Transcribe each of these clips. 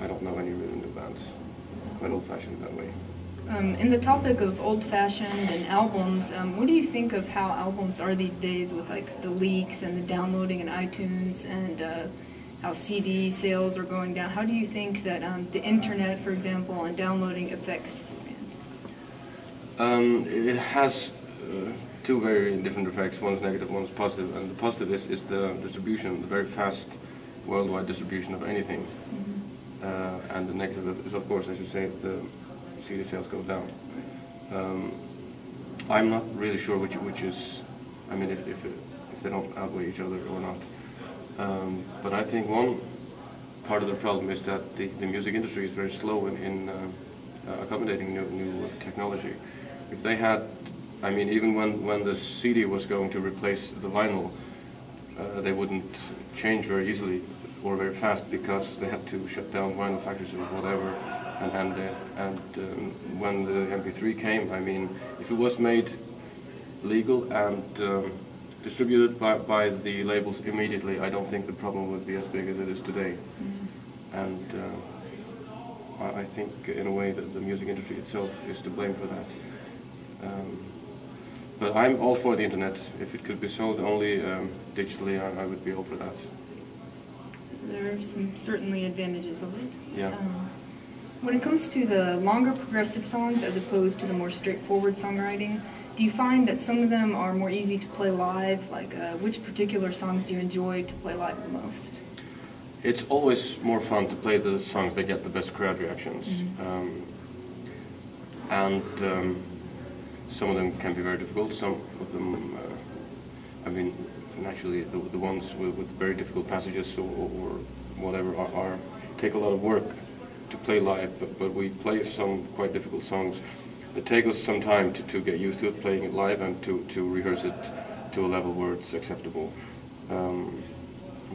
I don't know any really new bands. Quite old-fashioned that way. In the topic of old-fashioned and albums, what do you think of how albums are these days with like the leaks and the downloading in iTunes and how CD sales are going down? How do you think that the internet, for example, and downloading affects your band? It has two very different effects. One's negative, one's positive. And the positive is the distribution, the very fast worldwide distribution of anything. Mm-hmm. And the negative is, of course, as you say, the CD sales go down. I'm not really sure which is, I mean, if they don't outweigh each other or not. But I think one part of the problem is that the music industry is very slow in accommodating new technology. If they had, I mean, even when the CD was going to replace the vinyl, they wouldn't change very easily or very fast because they had to shut down vinyl factories or whatever. And when the MP3 came, I mean, if it was made legal and distributed by the labels immediately, I don't think the problem would be as big as it is today. Mm-hmm. And I think, in a way, that the music industry itself is to blame for that. But I'm all for the internet. If it could be sold only digitally, I would be all for that. There are some certainly advantages of it. Yeah. When it comes to the longer progressive songs as opposed to the more straightforward songwriting, do you find that some of them are more easy to play live? Like, which particular songs do you enjoy to play live the most? It's always more fun to play the songs that get the best crowd reactions. Mm-hmm. Some of them can be very difficult. Some of them, I mean, naturally, the ones with very difficult passages or whatever take a lot of work to play live, but we play some quite difficult songs. It takes us some time to get used to it, playing it live, and to rehearse it to a level where it's acceptable.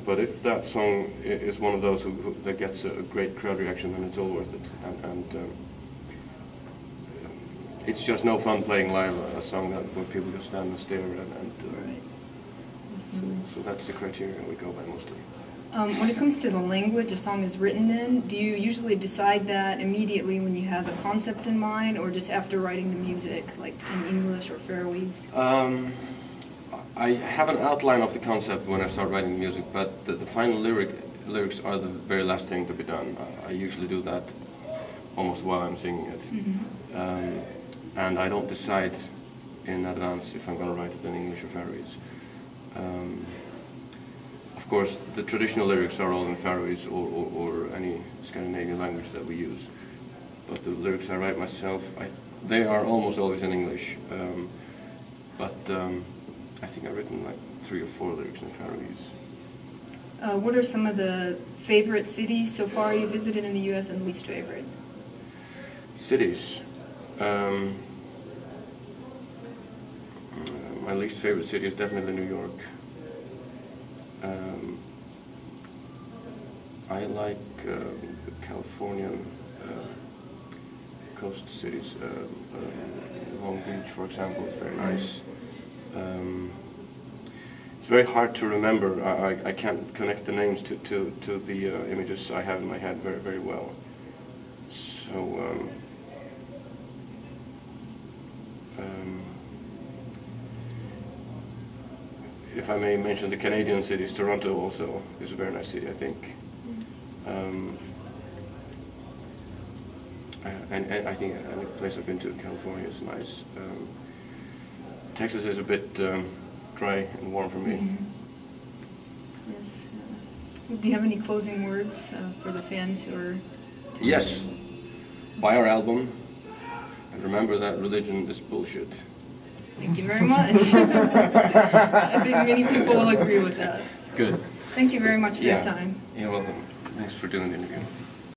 But if that song is one of those that gets a great crowd reaction, then it's all worth it. And it's just no fun playing live a song where people just stand and stare, so that's the criteria we go by mostly. When it comes to the language a song is written in, do you usually decide that immediately when you have a concept in mind, or just after writing the music, like in English or Faroese? I have an outline of the concept when I start writing music, but the final lyrics are the very last thing to be done. I usually do that almost while I'm singing it. Mm-hmm. And I don't decide in advance if I'm going to write it in English or Faroese. Of course, the traditional lyrics are all in Faroese or any Scandinavian language that we use. But the lyrics I write myself, they are almost always in English. But I think I've written like 3 or 4 lyrics in Faroese. What are some of the favorite cities so far you visited in the U.S. and least favorite? Cities. My least favorite city is definitely New York. I like the Californian coast cities. Long Beach, for example, is very nice. It's very hard to remember. I can't connect the names to the images I have in my head very, very well. So if I may mention the Canadian cities, Toronto also is a very nice city, I think. And I think any place I've been to in California is nice. Texas is a bit dry and warm for me. Mm-hmm. Yes. Do you have any closing words for the fans who are... Yes. Buy our album and remember that religion is bullshit. Thank you very much. I think many people will agree with that. Good. Thank you very much for your time. You're welcome. Thanks for doing the interview.